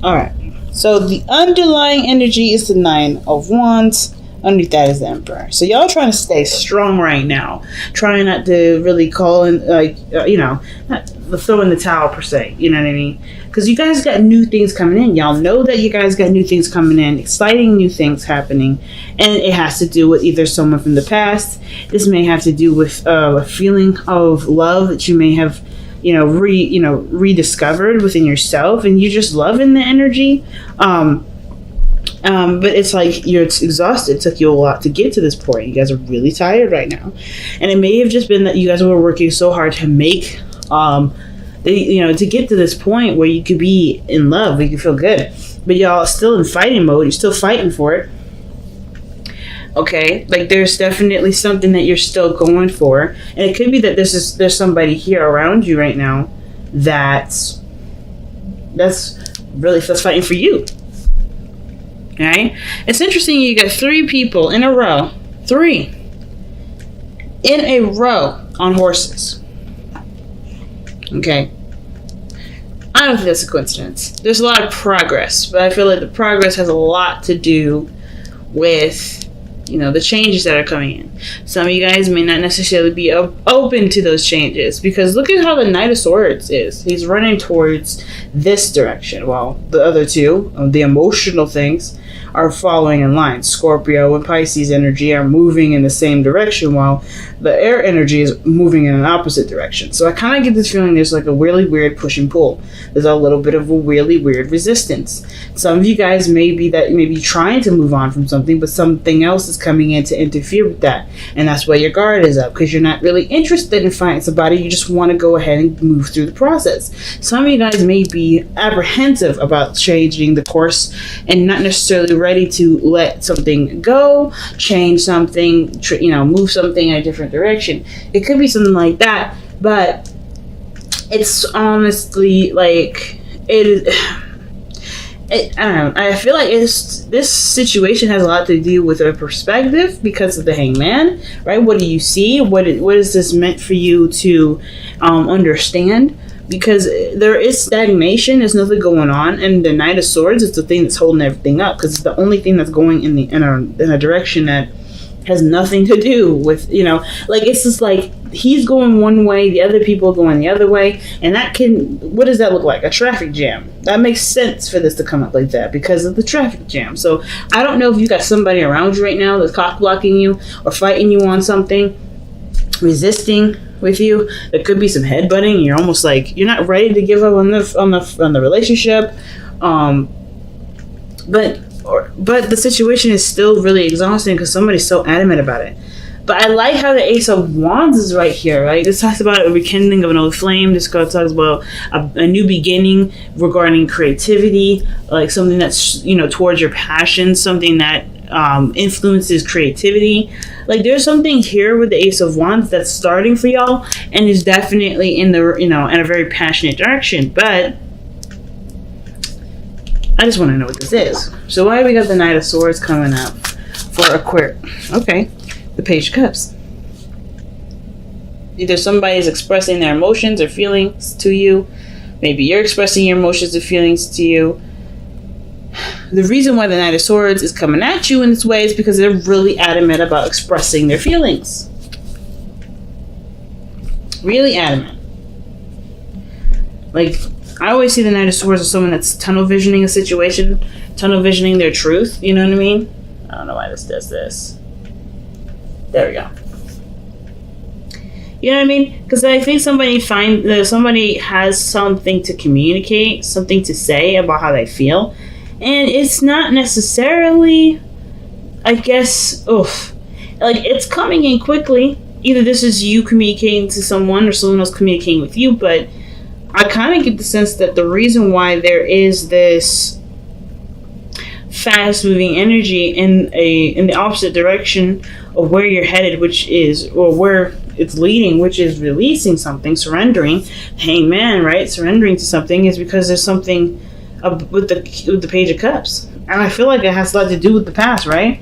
All right. So the underlying energy is the Nine of Wands. Underneath that is the Emperor. So y'all trying to stay strong right now. Trying not to really call in, not throw in the towel per se. You know what I mean? Because you guys got new things coming in. Y'all know that you guys got new things coming in. Exciting new things happening. And it has to do with either someone from the past. This may have to do with a feeling of love that you may have rediscovered within yourself, and you're just loving the energy. But it's like you're exhausted. It took you a lot to get to this point. You guys are really tired right now, and it may have just been that you guys were working so hard to make, to get to this point where you could be in love, where you could feel good. But y'all still in fighting mode. You're still fighting for it. Okay, like there's definitely something that you're still going for, and it could be that there's somebody here around you right now that's fighting for you. Okay, it's interesting. You got 3 people in a row, 3 in a row on horses. Okay, I don't think that's a coincidence. There's a lot of progress, but I feel like the progress has a lot to do with the changes that are coming in. Some of you guys may not necessarily be open to those changes, because look at how the Knight of Swords is. He's running towards this direction, while the other 2, the emotional things, are following in line. Scorpio and Pisces energy are moving in the same direction, while the air energy is moving in an opposite direction. So I kind of get this feeling there's like a really weird push and pull. There's a little bit of a really weird resistance. Some of you guys may be trying to move on from something, but something else is coming in to interfere with that. And that's why your guard is up, because you're not really interested in finding somebody. You just want to go ahead and move through the process. Some of you guys may be apprehensive about changing the course and not necessarily ready to let something go, change something, move something in a different direction. It could be something like that, but it's honestly like I don't know. I feel like this situation has a lot to do with a perspective because of the Hangman, right? What do you see? What is this meant for you to understand? Because there is stagnation, there's nothing going on, and the Knight of Swords is the thing that's holding everything up, because it's the only thing that's going in a direction that has nothing to do with, it's just like he's going one way, the other people are going the other way, and what does that look like? A traffic jam. That makes sense for this to come up like that because of the traffic jam. So I don't know if you got somebody around you right now that's cock blocking you or fighting you on something, resisting with you. There could be some headbutting. You're almost like you're not ready to give up on the relationship, but the situation is still really exhausting because somebody's so adamant about it. But I like how the Ace of Wands is right here, right? This talks about a rekindling of an old flame. This card talks about a new beginning regarding creativity, like something that's, towards your passion, something that influences creativity. Like there's something here with the Ace of Wands that's starting for y'all and is definitely in the, in a very passionate direction. But I just want to know what this is. So why we got the Knight of Swords coming up for Aquarius? Okay. The Page of Cups. Either somebody's expressing their emotions or feelings to you. Maybe you're expressing your emotions or feelings to you. The reason why the Knight of Swords is coming at you in this way is because they're really adamant about expressing their feelings. Really adamant. Like, I always see the Knight of Swords as someone that's tunnel visioning a situation, tunnel visioning their truth, you know what I mean? I don't know why this does this. There we go. You know what I mean? Because I think somebody has something to communicate, something to say about how they feel. And it's not necessarily, I guess, like it's coming in quickly. Either this is you communicating to someone or someone else communicating with you, but I kind of get the sense that the reason why there is this fast moving energy in the opposite direction of where you're headed, or where it's leading, which is releasing something, surrendering, Hangman, right? Surrendering to something is because there's something with the Page of Cups. And I feel like it has a lot to do with the past, right?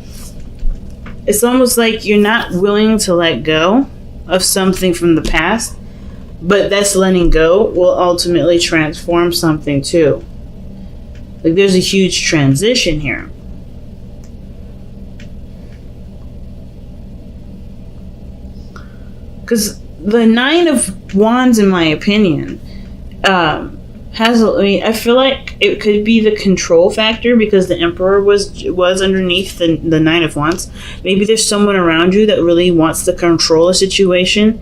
It's almost like you're not willing to let go of something from the past, but that's letting go will ultimately transform something too. Like, there's a huge transition here. Because the Nine of Wands, in my opinion, I feel like it could be the control factor, because the Emperor was underneath the Nine of Wands. Maybe there's someone around you that really wants to control a situation.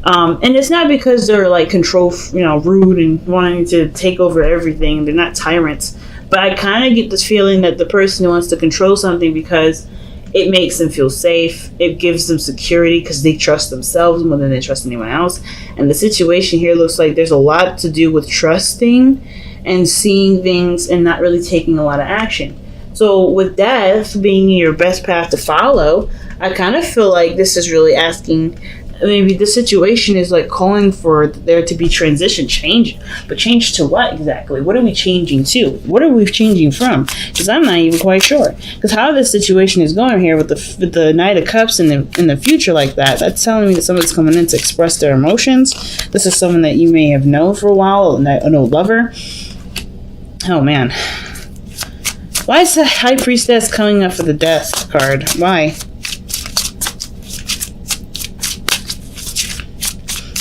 And it's not because they're like control, rude and wanting to take over everything. They're not tyrants. But I kind of get this feeling that the person wants to control something because it makes them feel safe. It gives them security because they trust themselves more than they trust anyone else. And the situation here looks like there's a lot to do with trusting and seeing things and not really taking a lot of action. So with death being your best path to follow, I kind of feel like this is really asking, maybe the situation is like calling for there to be transition, change. But change to what exactly? What are we changing to? What are we changing from? Because I'm not even quite sure. Because how this situation is going here with the Knight of Cups in the future like that, that's telling me that someone's coming in to express their emotions. This is someone that you may have known for a while, an old lover. Oh man. Why is the High Priestess coming up for the Death card? Why?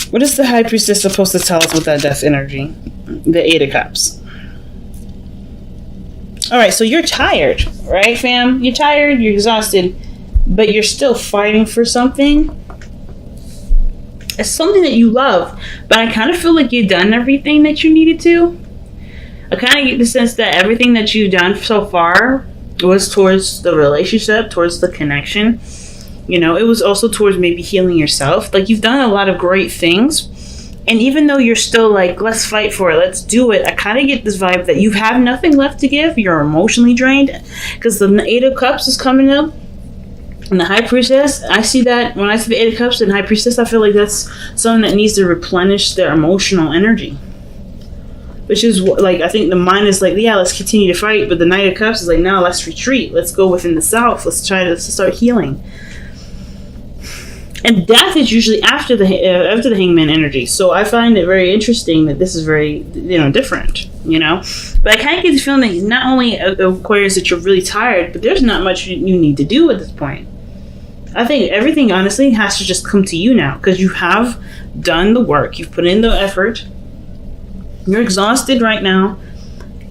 What is the High Priestess supposed to tell us with that death energy? The Eight of Cups. Alright, so you're tired, right, fam? You're tired, you're exhausted, but you're still fighting for something. It's something that you love, but I kind of feel like you've done everything that you needed to. I kind of get the sense that everything that you've done so far was towards the relationship, towards the connection. It was also towards maybe healing yourself. Like, you've done a lot of great things. And even though you're still like, let's fight for it, let's do it, I kind of get this vibe that you have nothing left to give. You're emotionally drained. Because the Eight of Cups is coming up. And the High Priestess, I see that when I see the Eight of Cups and High Priestess, I feel like that's someone that needs to replenish their emotional energy. Which is like, I think the mind is like, yeah, let's continue to fight. But the Knight of Cups is like, no, let's retreat. Let's go within the self. Let's try to start healing. And death is usually after the Hangman energy. So I find it very interesting that this is very, different, But I kind of get the feeling that not only Aquarius that you're really tired, but there's not much you need to do at this point. I think everything, honestly, has to just come to you now. Because you have done the work. You've put in the effort. You're exhausted right now.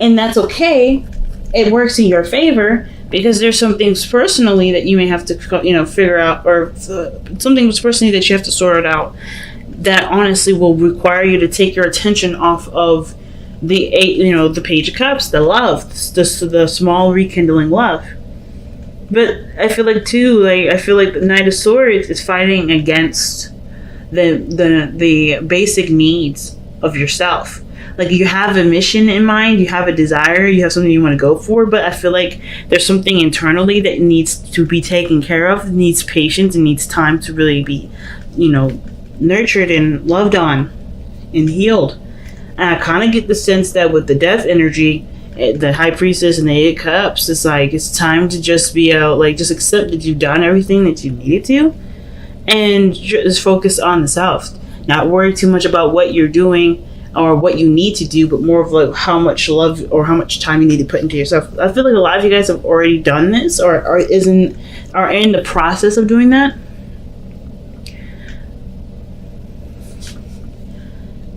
And that's okay. It works in your favor. Because there's some things personally that you may have to, figure out, or some things personally that you have to sort out that honestly will require you to take your attention off of the the Page of Cups, the love, the small rekindling love. But I feel like too, the Knight of Swords is fighting against the basic needs of yourself. Like, you have a mission in mind, you have a desire, you have something you want to go for, but I feel like there's something internally that needs to be taken care of, needs patience, and needs time to really be, nurtured and loved on and healed. And I kind of get the sense that with the death energy, the High Priestess and the Eight of Cups, it's like, it's time to just be just accept that you've done everything that you needed to, and just focus on the self. Not worry too much about what you're doing, or what you need to do, but more of like how much love or how much time you need to put into yourself. I feel like a lot of you guys have already done this, or are in the process of doing that.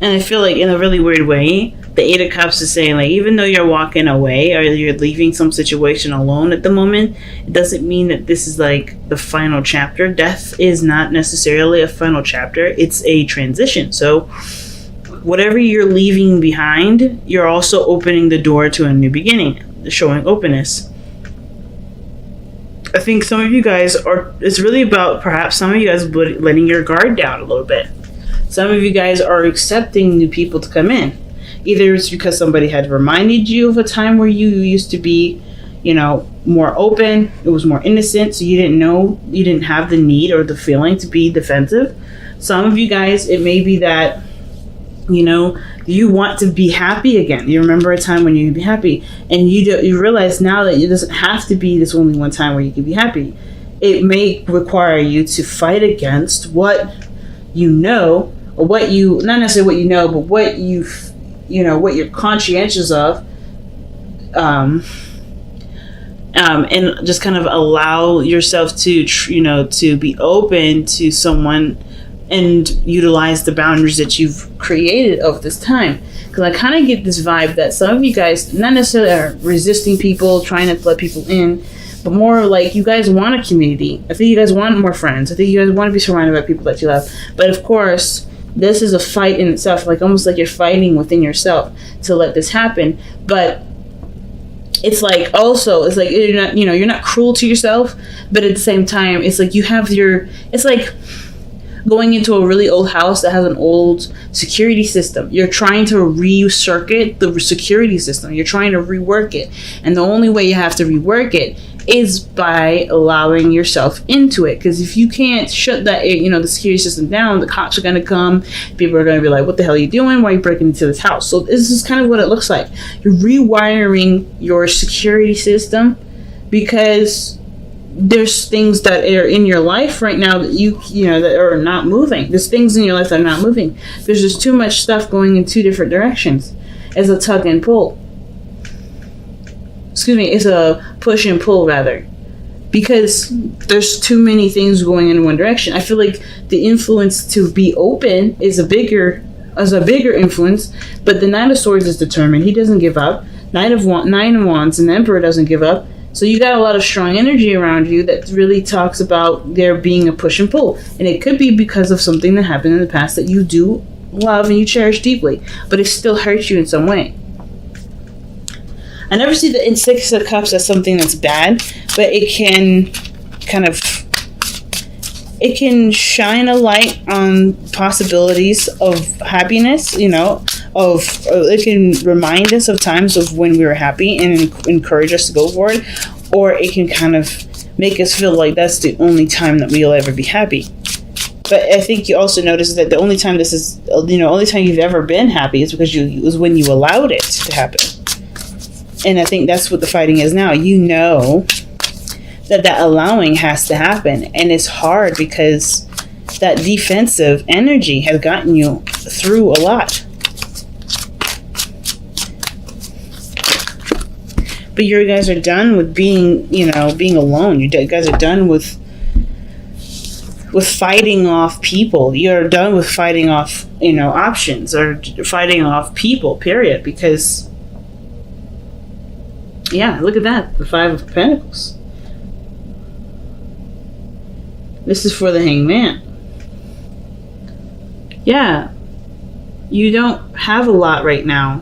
And I feel like in a really weird way, the Eight of Cups is saying, like, even though you're walking away or you're leaving some situation alone at the moment, it doesn't mean that this is like the final chapter. Death is not necessarily a final chapter. It's a transition. So whatever you're leaving behind, you're also opening the door to a new beginning, showing openness. I think some of you guys it's really about perhaps some of you guys letting your guard down a little bit. Some of you guys are accepting new people to come in. Either it's because somebody had reminded you of a time where you used to be, more open, it was more innocent, so you didn't have the need or the feeling to be defensive. Some of you guys, it may be that you want to be happy again. You remember a time when you could be happy, and you realize now that it doesn't have to be this only one time where you can be happy. It may require you to fight against what or what you, not necessarily what but what what you're conscientious of, and just kind of allow yourself to to be open to someone and utilize the boundaries that you've created over this time. Because I kind of get this vibe that some of you guys not necessarily are resisting people, trying to let people in, but more like you guys want a community. I think you guys want more friends. I think you guys want to be surrounded by people that you love. But of course, this is a fight in itself, like almost like you're fighting within yourself to let this happen. But it's like also, it's like you're not, you're not cruel to yourself, but at the same time, it's like you have it's like going into a really old house that has an old security system. You're trying to recircuit the security system. You're trying to rework it. And the only way you have to rework it is by allowing yourself into it. Because if you can't shut that, the security system down, the cops are going to come. People are going to be like, what the hell are you doing? Why are you breaking into this house? So this is kind of what it looks like. You're rewiring your security system because there's things that are in your life right now that that are not moving. There's things in your life that are not moving. There's just too much stuff going in two different directions. It's a tug and pull. It's a push and pull rather. Because there's too many things going in one direction. I feel like the influence to be open is a bigger influence, but the Knight of Swords is determined. He doesn't give up. Nine of Wands and the Emperor doesn't give up. So you got a lot of strong energy around you that really talks about there being a push and pull. And it could be because of something that happened in the past that you do love and you cherish deeply, but it still hurts you in some way. I never see the Six of Cups as something that's bad, but it can it can shine a light on possibilities of happiness, it can remind us of times of when we were happy and encourage us to go for it, or it can kind of make us feel like that's the only time that we'll ever be happy. But I think you also notice that the only time only time you've ever been happy is because it was when you allowed it to happen. And I think that's what the fighting is now. That allowing has to happen. And it's hard because that defensive energy has gotten you through a lot. But you guys are done with being alone. You guys are done with fighting off people. You're done with fighting off, options or fighting off people, period. Because, yeah, look at that. The Five of Pentacles. This is for the Hangman. Yeah. You don't have a lot right now.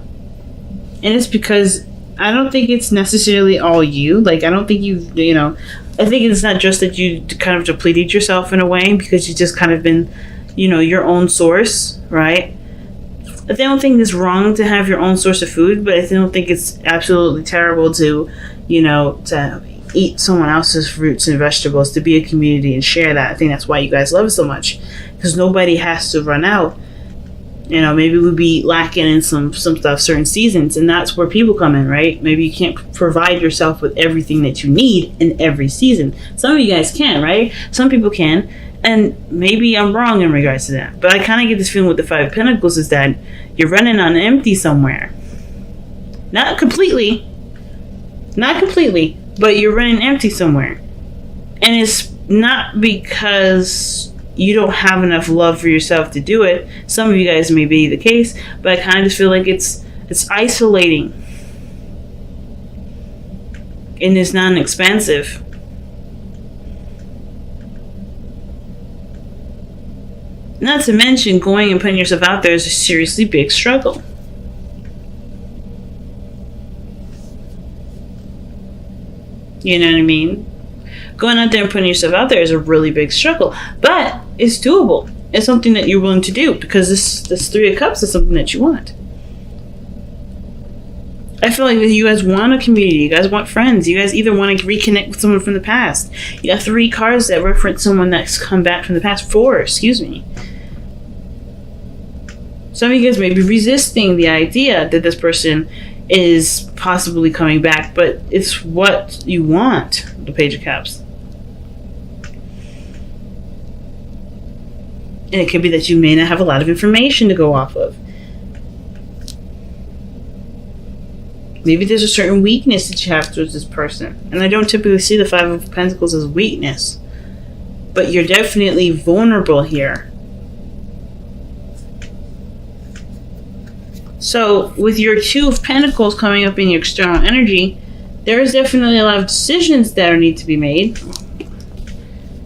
And it's because I don't think it's necessarily all you. Like, I don't think I think it's not just that you kind of depleted yourself in a way because you've just kind of been, your own source, right? I don't think it's wrong to have your own source of food, but I don't think it's absolutely terrible to, to eat someone else's fruits and vegetables, to be a community and share that. I think that's why you guys love it so much, because nobody has to run out. Maybe we'd be lacking in some stuff certain seasons, and that's where people come in, right? Maybe you can't provide yourself with everything that you need in every season. Some of you guys can, right? Some people can, and maybe I'm wrong in regards to that. But I kind of get this feeling with the Five of Pentacles is that you're running on empty somewhere. Not completely, but you're running empty somewhere. And it's not because you don't have enough love for yourself to do it. Some of you guys may be the case, but I kind of just feel like it's isolating. And it's non-expansive. Not to mention, going and putting yourself out there is a seriously big struggle. You know what I mean? Going out there and putting yourself out there is a really big struggle. But it's doable. It's something that you're willing to do because this Three of Cups is something that you want. I feel like you guys want a community. You guys want friends. You guys either want to reconnect with someone from the past. You got 3 cards that reference someone that's come back from the past. 4, excuse me. Some of you guys may be resisting the idea that this person is possibly coming back, but it's what you want, the Page of Cups. And it could be that you may not have a lot of information to go off of. Maybe there's a certain weakness that you have towards this person. And I don't typically see the Five of Pentacles as weakness. But you're definitely vulnerable here. So, with your Two of Pentacles coming up in your external energy, there is definitely a lot of decisions that need to be made.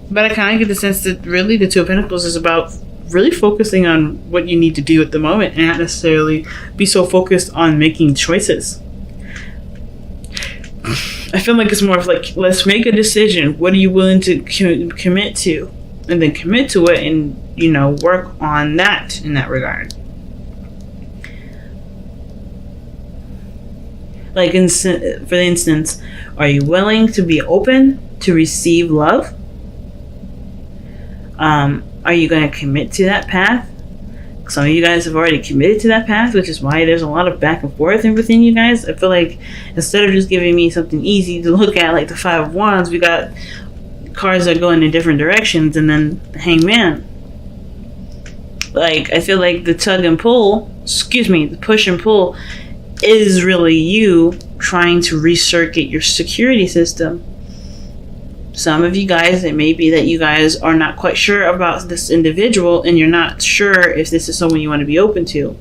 But I kind of get the sense that really the Two of Pentacles is about really focusing on what you need to do at the moment and not necessarily be so focused on making choices. I feel like it's more of like, let's make a decision. What are you willing to commit to? And then commit to it and, you know, work on that in that regard. Like, for instance, are you willing to be open to receive love? Are you going to commit to that path? Some of you guys have already committed to that path, which is why there's a lot of back and forth within you guys. I feel like instead of just giving me something easy to look at, like the Five of Wands, we got cards that go in different directions, and then Hangman. Like, I feel like the tug and pull, the push and pull, is really you trying to recircuit your security system. Some of you guys, it may be that you guys are not quite sure about this individual and you're not sure if this is someone you want to be open to.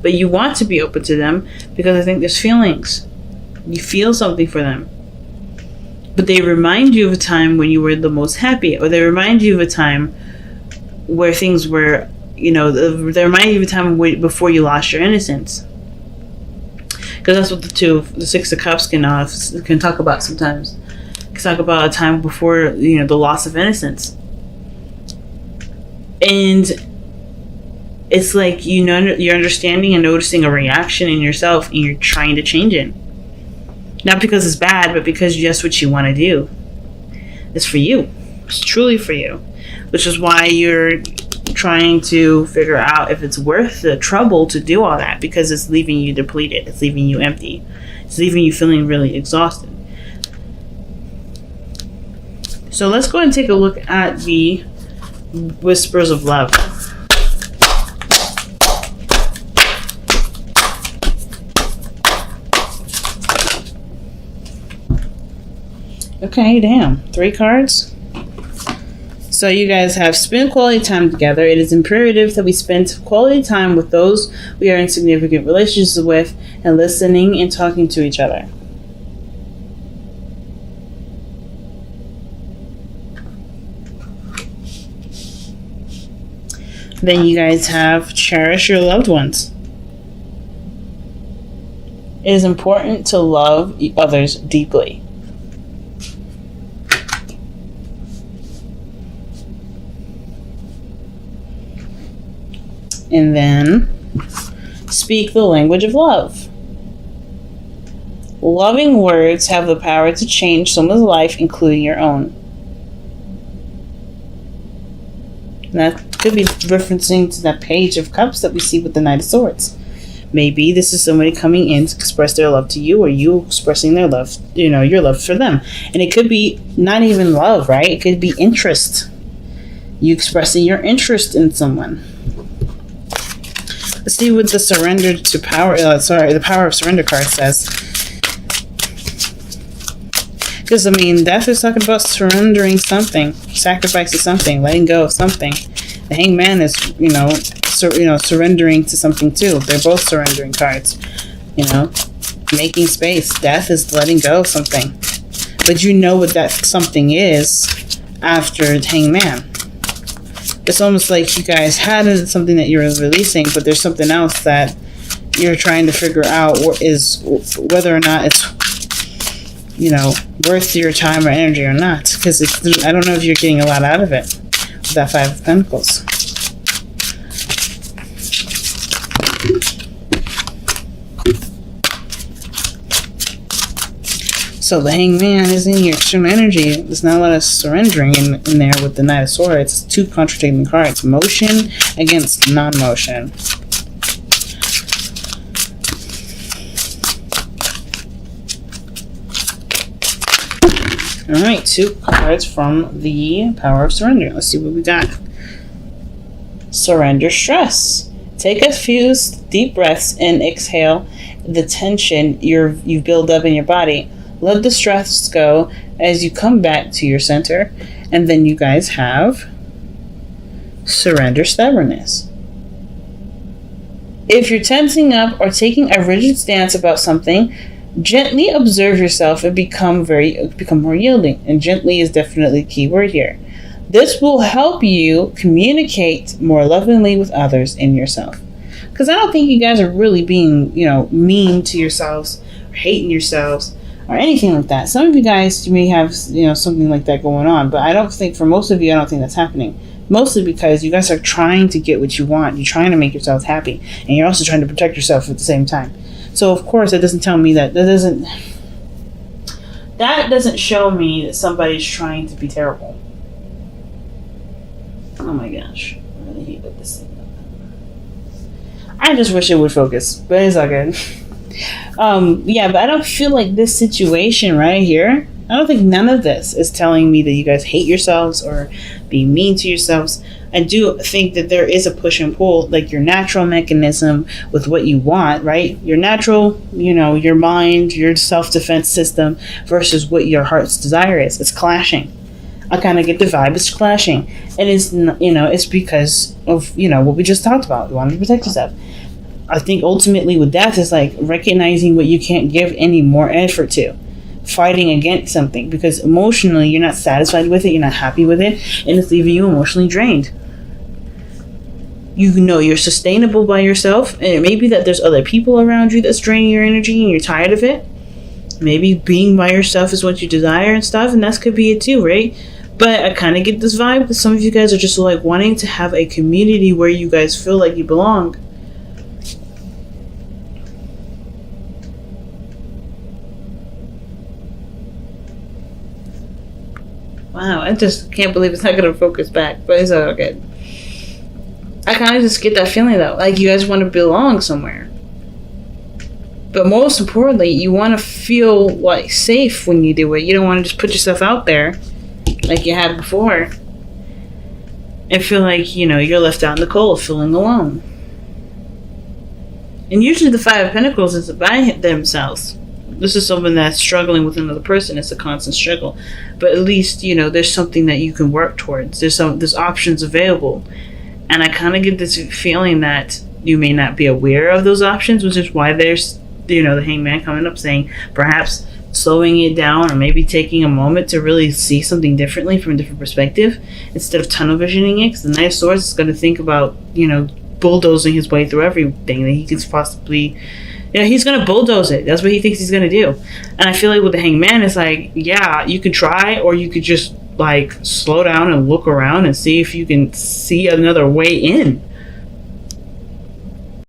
But you want to be open to them because I think there's feelings. You feel something for them. But they remind you of a time when you were the most happy, or they remind you of a time where things were, you know, they remind you of a time before you lost your innocence. Because that's what the Six of Cups can talk about sometimes. Talk about a time before, you know, the loss of innocence. And it's like, you know, you're understanding and noticing a reaction in yourself and you're trying to change it. Not because it's bad, but because that's what you want to do. It's for you. It's truly for you. Which is why you're trying to figure out if it's worth the trouble to do all that, because it's leaving you depleted. It's leaving you empty. It's leaving you feeling really exhausted. So let's go and take a look at the Whispers of Love. Okay, damn. 3 cards. So you guys have spent quality time together. It is imperative that we spend quality time with those we are in significant relationships with and listening and talking to each other. Then you guys have cherish your loved ones. It is important to love others deeply. And then speak the language of love. Loving words have the power to change someone's life, including your own. And that could be referencing to that Page of Cups that we see with the Knight of Swords. Maybe this is somebody coming in to express their love to you, or you expressing their love, you know, your love for them. And it could be not even love, right? It could be interest. You expressing your interest in someone. Let's see what the surrender to power, the power of surrender card says. Because, I mean, Death is talking about surrendering something, sacrificing something, letting go of something. The Hangman is, surrendering to something too. They're both surrendering cards. You know, making space. Death is letting go of something. But you know what that something is after Hangman. It's almost like you guys had something that you're releasing, but there's something else that you're trying to figure out whether or not it's, you know, worth your time or energy or not. Because I don't know if you're getting a lot out of it with that Five of Pentacles. So the Hangman is in your external energy. There's not a lot of surrendering in there with the Knight of Swords. It's 2 contradicting cards. Motion against non-motion. Alright, 2 cards from the Power of Surrender. Let's see what we got. Surrender stress. Take a few deep breaths and exhale. the tension you build up in your body. Let the stress go as you come back to your center. And then you guys have surrender stubbornness. If you're tensing up or taking a rigid stance about something, gently observe yourself and become more yielding. And gently is definitely the key word here. This will help you communicate more lovingly with others and yourself. Because I don't think you guys are really being, mean to yourselves or hating yourselves or anything like that. Some of you guys may have, something like that going on, but I don't think, for most of you, I don't think that's happening. Mostly because you guys are trying to get what you want. You're trying to make yourselves happy, and you're also trying to protect yourself at the same time. So, of course, that doesn't tell me that doesn't show me that somebody's trying to be terrible. Oh my gosh, I really hate what this thing. I just wish it would focus, but it's all good. But I don't feel like this situation right here, I don't think none of this is telling me that you guys hate yourselves or be mean to yourselves. I do think that there is a push and pull, like your natural mechanism with what you want, right? Your natural, your mind, your self-defense system versus what your heart's desire is. It's clashing. I kind of get the vibe it's clashing. And it's because of, what we just talked about. You want to protect yourself. I think ultimately with death is like recognizing what you can't give any more effort to. Fighting against something because emotionally you're not satisfied with it, you're not happy with it, and it's leaving you emotionally drained. You're sustainable by yourself, and it may be that there's other people around you that's draining your energy and you're tired of it. Maybe being by yourself is what you desire and stuff, and that could be it too, right? But I kind of get this vibe that some of you guys are just like wanting to have a community where you guys feel like you belong. Wow, I just can't believe it's not going to focus back, but it's all good. I kind of just get that feeling though, like you guys want to belong somewhere. But most importantly, you want to feel like safe when you do it. You don't want to just put yourself out there like you had before and feel like, you're left out in the cold, feeling alone. And usually the Five of Pentacles is by themselves. This is someone that's struggling with another person. It's a constant struggle. But at least, there's something that you can work towards. There's options available. And I kind of get this feeling that you may not be aware of those options, which is why there's, the Hangman coming up saying perhaps slowing it down or maybe taking a moment to really see something differently from a different perspective instead of tunnel visioning it. Because the Knight of Swords is going to think about, bulldozing his way through everything that he could possibly... he's going to bulldoze it. That's what he thinks he's going to do. And I feel like with the Hangman, it's like, yeah, you could try, or you could just, slow down and look around and see if you can see another way in.